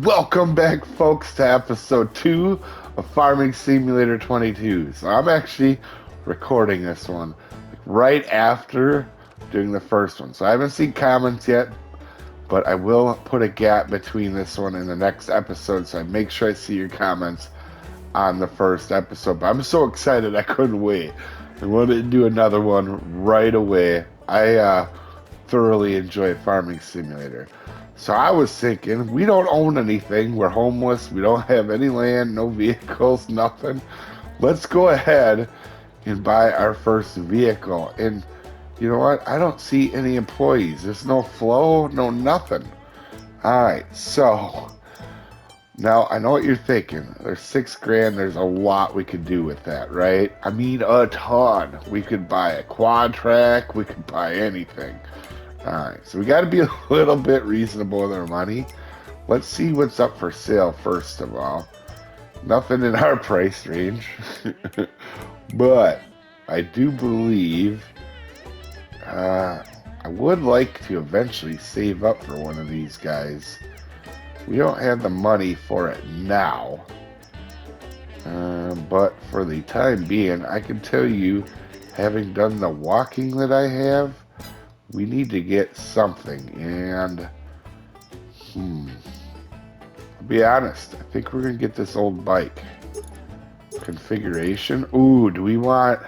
Welcome back, folks, to episode 2 of Farming Simulator 22. So I'm actually recording this one right after doing the first one. So I haven't seen comments yet, but I will put a gap between this one and the next episode, so I make sure I see your comments on the first episode. But I'm so excited I couldn't wait. I wanted to do another one right away. I thoroughly enjoy Farming Simulator. So I was thinking, we don't own anything. We're homeless. We don't have any land, no vehicles, nothing. Let's go ahead and buy our first vehicle. And you know what? I don't see any employees. There's no flow, no nothing. All right, so now I know what you're thinking. There's $6 grand. There's a lot we could do with that, right? I mean, a ton. We could buy a quad track. We could buy anything. Alright, so we got to be a little bit reasonable with our money. Let's see what's up for sale first of all. Nothing in our price range. But I do believe I would like to eventually save up for one of these guys. We don't have the money for it now. But for the time being, I can tell you, having done the walking that I have, we need to get something, and I'll be honest, I think we're gonna get this old bike. Configuration. Ooh, do we want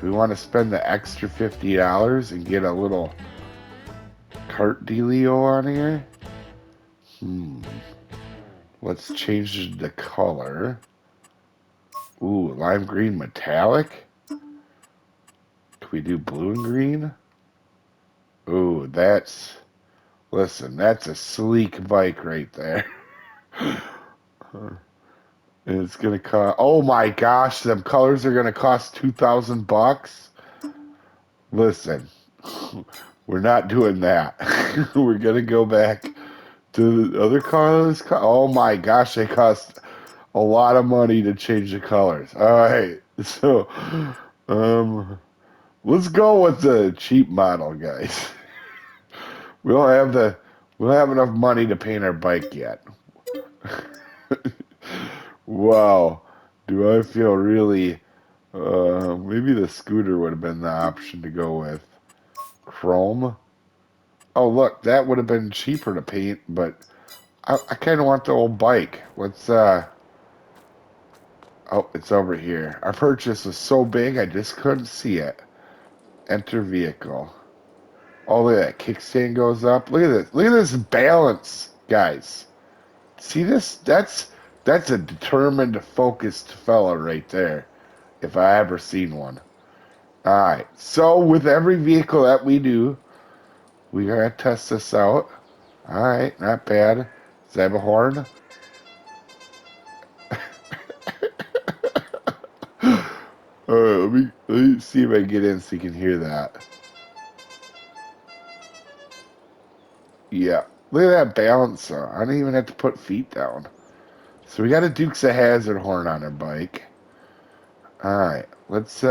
to spend the extra $50 and get a little cart dealio on here? Let's change the color. Ooh, lime green metallic. Can we do blue and green? Ooh, listen, that's a sleek bike right there. And it's gonna cost, oh my gosh, them colors are gonna cost $2,000. Listen, we're not doing that. We're gonna go back to the other colors. Oh my gosh, they cost a lot of money to change the colors. All right, so let's go with the cheap model, guys. We don't have enough money to paint our bike yet. Wow, do I feel really maybe the scooter would have been the option to go with. Chrome. Oh look, that would have been cheaper to paint, but I kind of want the old bike. Let's oh, it's over here. Our purchase was so big I just couldn't see it. Enter vehicle. Oh, look at that kickstand goes up. Look at this. Look at this balance, guys. See this? That's a determined, focused fella right there, if I ever seen one. All right. So with every vehicle that we do, we gotta test this out. All right, not bad. Does that have a horn? Let me see if I can get in so you can hear that. Yeah. Look at that balancer. I don't even have to put feet down. So we got a Dukes of Hazzard horn on our bike. Alright, let's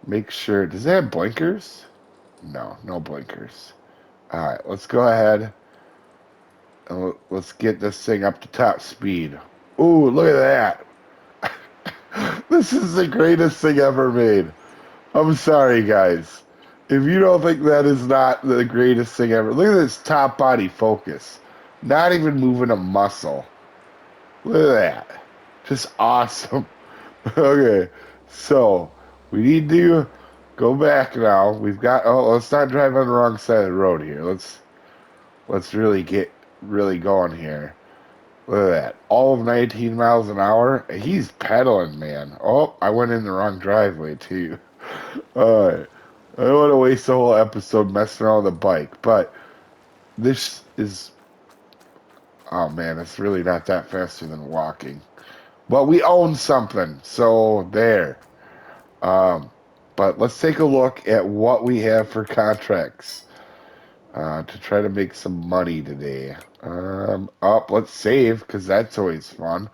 make sure. Does it have blinkers? No, no blinkers. Alright, let's go ahead and let's get this thing up to top speed. Ooh, look at that. This is the greatest thing ever made. I'm sorry, guys. If you don't think that is not the greatest thing ever, look at this top body focus. Not even moving a muscle. Look at that. Just awesome. Okay, so we need to go back now. We've got, oh, let's not drive on the wrong side of the road here. Let's really get really going here. Look at that. All of 19 miles an hour. He's pedaling, man. Oh, I went in the wrong driveway too. All right. I don't want to waste the whole episode messing around with the bike, but this is, oh man, it's really not that faster than walking. But we own something, so there. Um, but let's take a look at what we have for contracts to try to make some money today. Let's save, because that's always fun.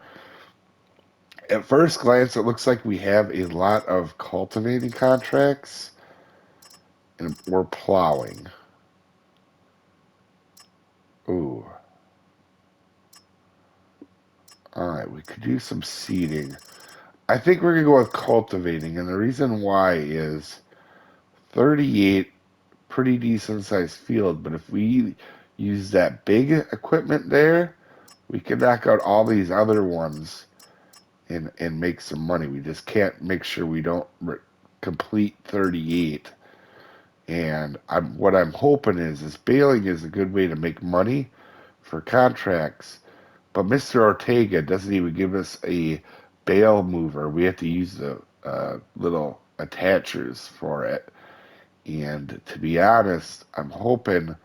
At first glance, it looks like we have a lot of cultivating contracts, and we're plowing. Ooh. All right, we could do some seeding. I think we're going to go with cultivating, and the reason why is 38, pretty decent sized field, but if we use that big equipment there, we can knock out all these other ones and make some money. We just can't make sure we don't complete 38. And what I'm hoping is baling is a good way to make money for contracts, but Mr. Ortega doesn't even give us a bale mover. We have to use the little attachers for it. And to be honest, I'm hoping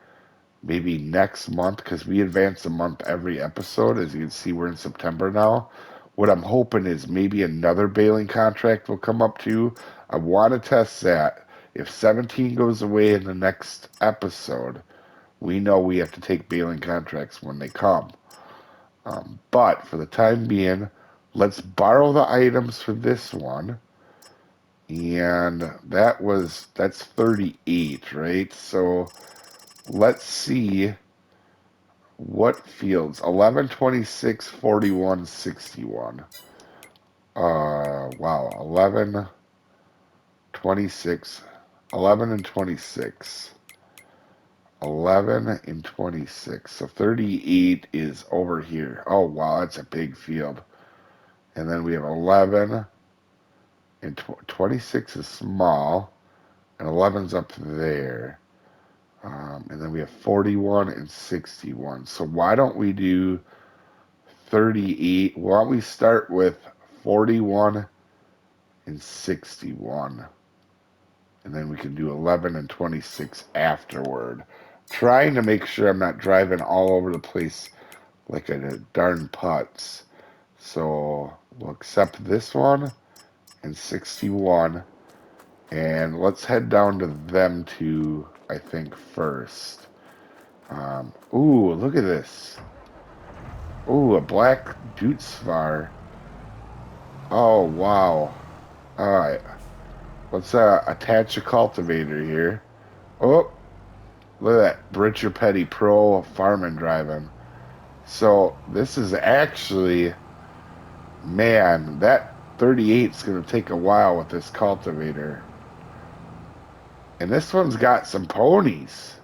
maybe next month, because we advance a month every episode. As you can see, we're in September now. What I'm hoping is maybe another baling contract will come up too. I want to test that. If 17 goes away in the next episode, we know we have to take baling contracts when they come. But for the time being, let's borrow the items for this one. And that's 38, right? So let's see what fields. 11, 26, 41, 61. Wow. 11, 26, 11 and 26. 11 and 26. So 38 is over here. Oh, wow. That's a big field. And then we have 11 and 26 is small. And 11's up there. And then we have 41 and 61. So why don't we do 38? Why don't we start with 41 and 61? And then we can do 11 and 26 afterward. Trying to make sure I'm not driving all over the place like a darn putz. So we'll accept this one and 61. And let's head down to them two, I think, first. Ooh, look at this. Ooh, a black Dootsvar. Oh, wow. Alright. Let's attach a cultivator here. Oh, look at that. Bridger Petty Pro farming driving. So this is actually, man, that 38 is going to take a while with this cultivator. And this one's got some ponies.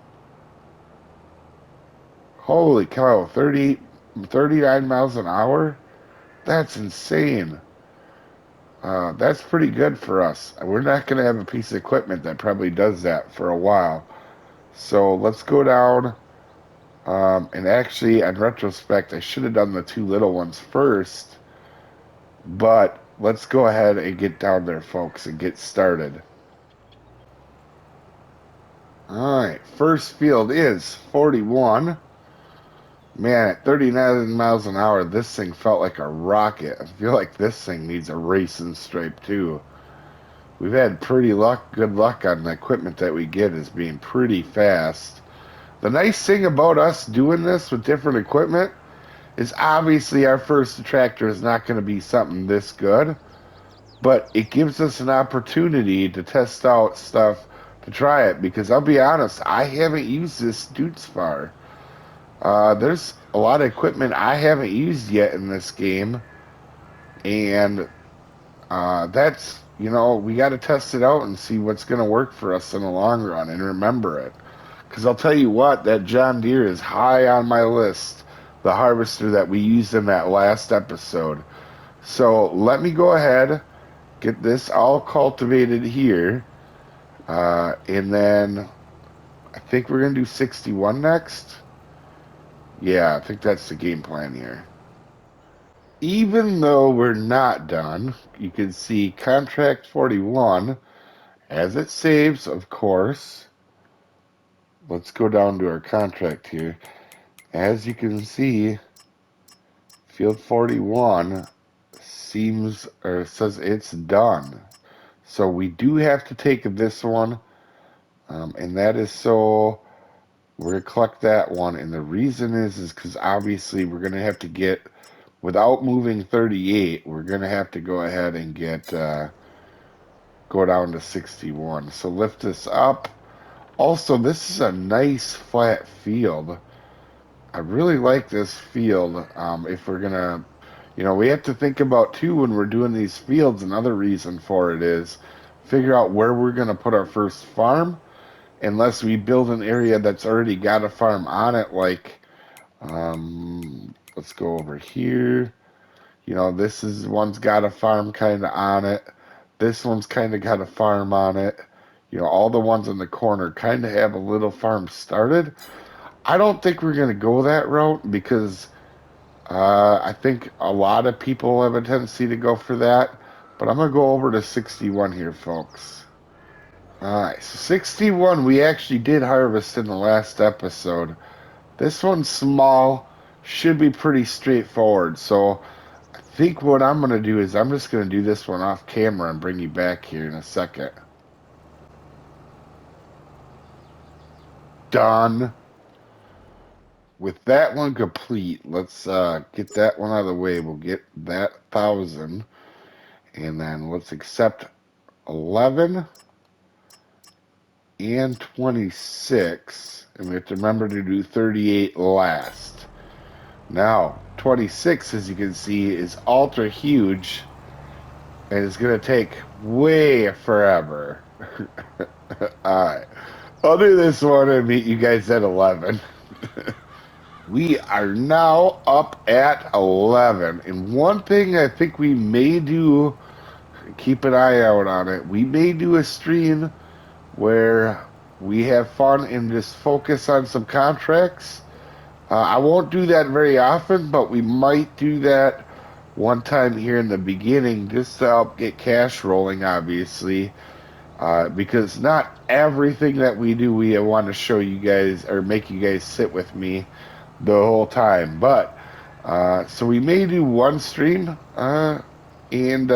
Holy cow, 39 miles an hour? That's insane. That's pretty good for us. We're not going to have a piece of equipment that probably does that for a while. So let's go down. And actually, in retrospect, I should have done the two little ones first. But let's go ahead and get down there, folks, and get started. All right, first field is 41. Man, at 39 miles an hour, this thing felt like a rocket. I feel like this thing needs a racing stripe, too. We've had good luck on the equipment that we get as being pretty fast. The nice thing about us doing this with different equipment is obviously our first tractor is not going to be something this good, but it gives us an opportunity to test out stuff to try it, because I'll be honest, I haven't used this Dootsvar. There's a lot of equipment I haven't used yet in this game, and that's, we got to test it out and see what's going to work for us in the long run and remember it. Because I'll tell you what, that John Deere is high on my list, the harvester that we used in that last episode. So let me go ahead, get this all cultivated here, and then I think we're going to do 61 next. Yeah, I think that's the game plan here. Even though we're not done, you can see contract 41 as it saves, of course. Let's go down to our contract here. As you can see, field 41 says it's done. So we do have to take this one, and that is so we're going to collect that one. And the reason is because obviously we're going to have to get, without moving 38, we're going to have to go ahead and go down to 61. So lift this up. Also, this is a nice flat field. I really like this field. If we're going to You know, we have to think about too when we're doing these fields. Another reason for it is figure out where we're going to put our first farm. Unless we build an area that's already got a farm on it, like let's go over here. You know, this is one's got a farm kind of on it. This one's kind of got a farm on it. You know, all the ones in the corner kind of have a little farm started. I don't think we're going to go that route because I think a lot of people have a tendency to go for that. But I'm going to go over to 61 here, folks. All right, so 61 we actually did harvest in the last episode. This one's small, should be pretty straightforward. So I think what I'm going to do is I'm just going to do this one off camera and bring you back here in a second. Done. With that one complete, let's get that one out of the way. We'll get that 1,000. And then let's accept 11 and 26. And we have to remember to do 38 last. Now, 26, as you can see, is ultra huge. And it's going to take way forever. Alright. I'll do this one and meet you guys at 11. We are now up at 11. And one thing I think we may do, keep an eye out on it, we may do a stream where we have fun and just focus on some contracts. I won't do that very often, but we might do that one time here in the beginning just to help get cash rolling, obviously. Because not everything that we do, we want to show you guys or make you guys sit with me the whole time. But so we may do one stream and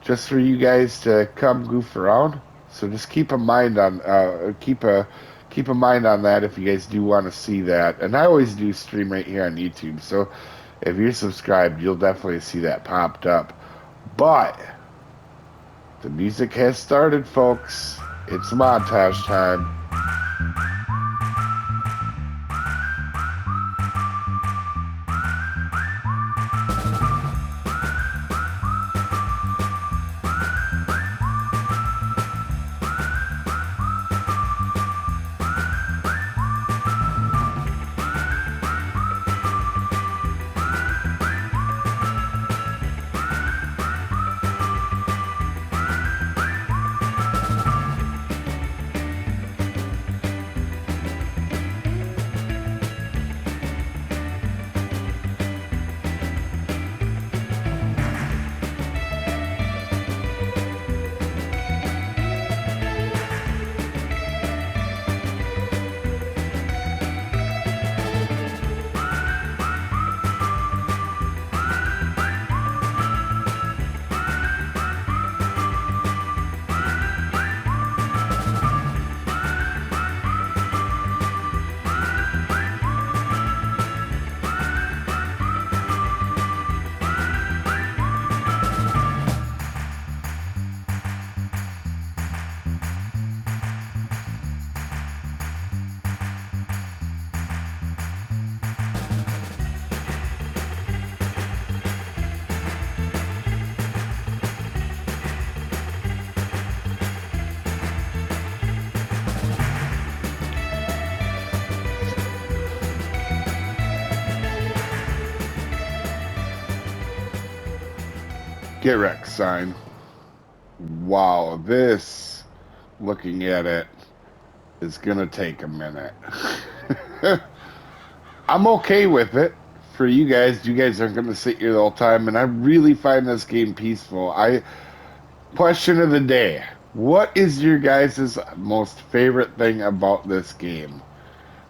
just for you guys to come goof around. So just keep a mind on keep a mind on that if you guys do want to see that. And I always do stream right here on YouTube. So if you're subscribed, you'll definitely see that popped up. But the music has started, folks. It's montage time. Get wrecked sign. Wow, this, looking at it, is gonna take a minute. I'm okay with it for you guys. You guys aren't gonna sit here the whole time, and I really find this game peaceful. Question of the day. What is your guys' most favorite thing about this game?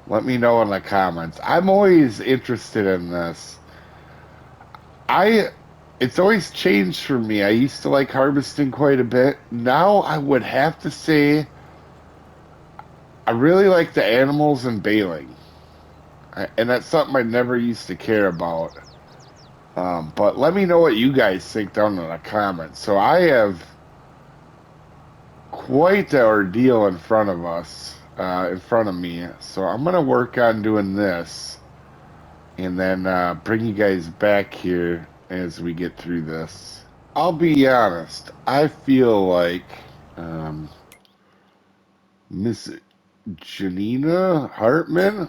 Let me know in the comments. I'm always interested in this. It's always changed for me. I used to like harvesting quite a bit. Now I would have to say I really like the animals and baling. And that's something I never used to care about. But let me know what you guys think down in the comments. So I have quite the ordeal in front of us, in front of me. So I'm going to work on doing this and then bring you guys back here as we get through this. I'll be honest. I feel like Miss Janina Hartman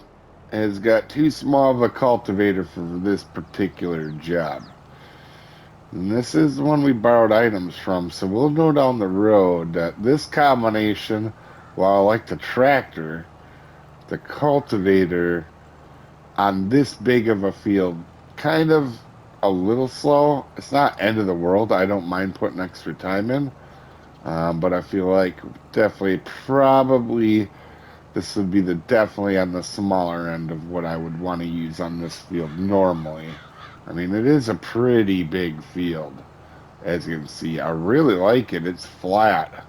has got too small of a cultivator for this particular job. And this is the one we borrowed items from, so we'll know down the road that this combination, while I like the tractor, the cultivator on this big of a field, kind of a little slow. It's not end of the world. I don't mind putting extra time in. But I feel like definitely probably this would be definitely on the smaller end of what I would want to use on this field normally. I mean, it is a pretty big field, as you can see. I really like it. It's flat.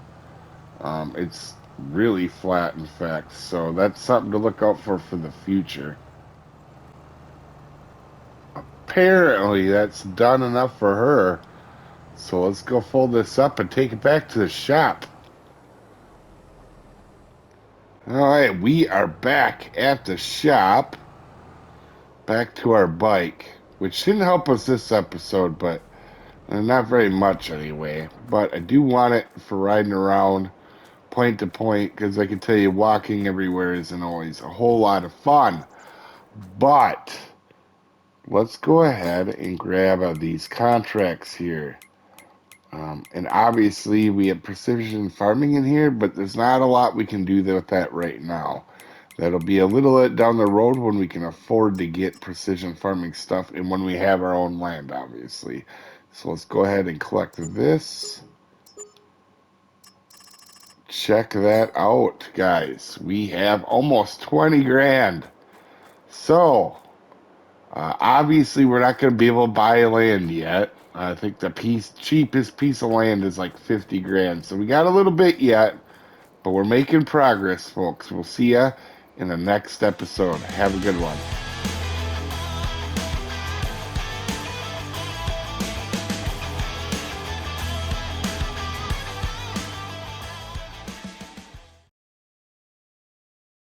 It's really flat, in fact. So that's something to look out for the future. Apparently, that's done enough for her. So let's go fold this up and take it back to the shop. All right, we are back at the shop. Back to our bike, which didn't help us this episode, but not very much anyway. But I do want it for riding around point to point because I can tell you walking everywhere isn't always a whole lot of fun. But let's go ahead and grab these contracts here. And obviously we have precision farming in here, but there's not a lot we can do with that right now. That'll be a little bit down the road when we can afford to get precision farming stuff and when we have our own land, obviously. So let's go ahead and collect this. Check that out, guys. We have almost 20 grand. So, obviously we're not going to be able to buy land yet. I think the cheapest piece of land is like 50 grand. So we got a little bit yet, but we're making progress, folks. We'll see ya in the next episode. Have a good one.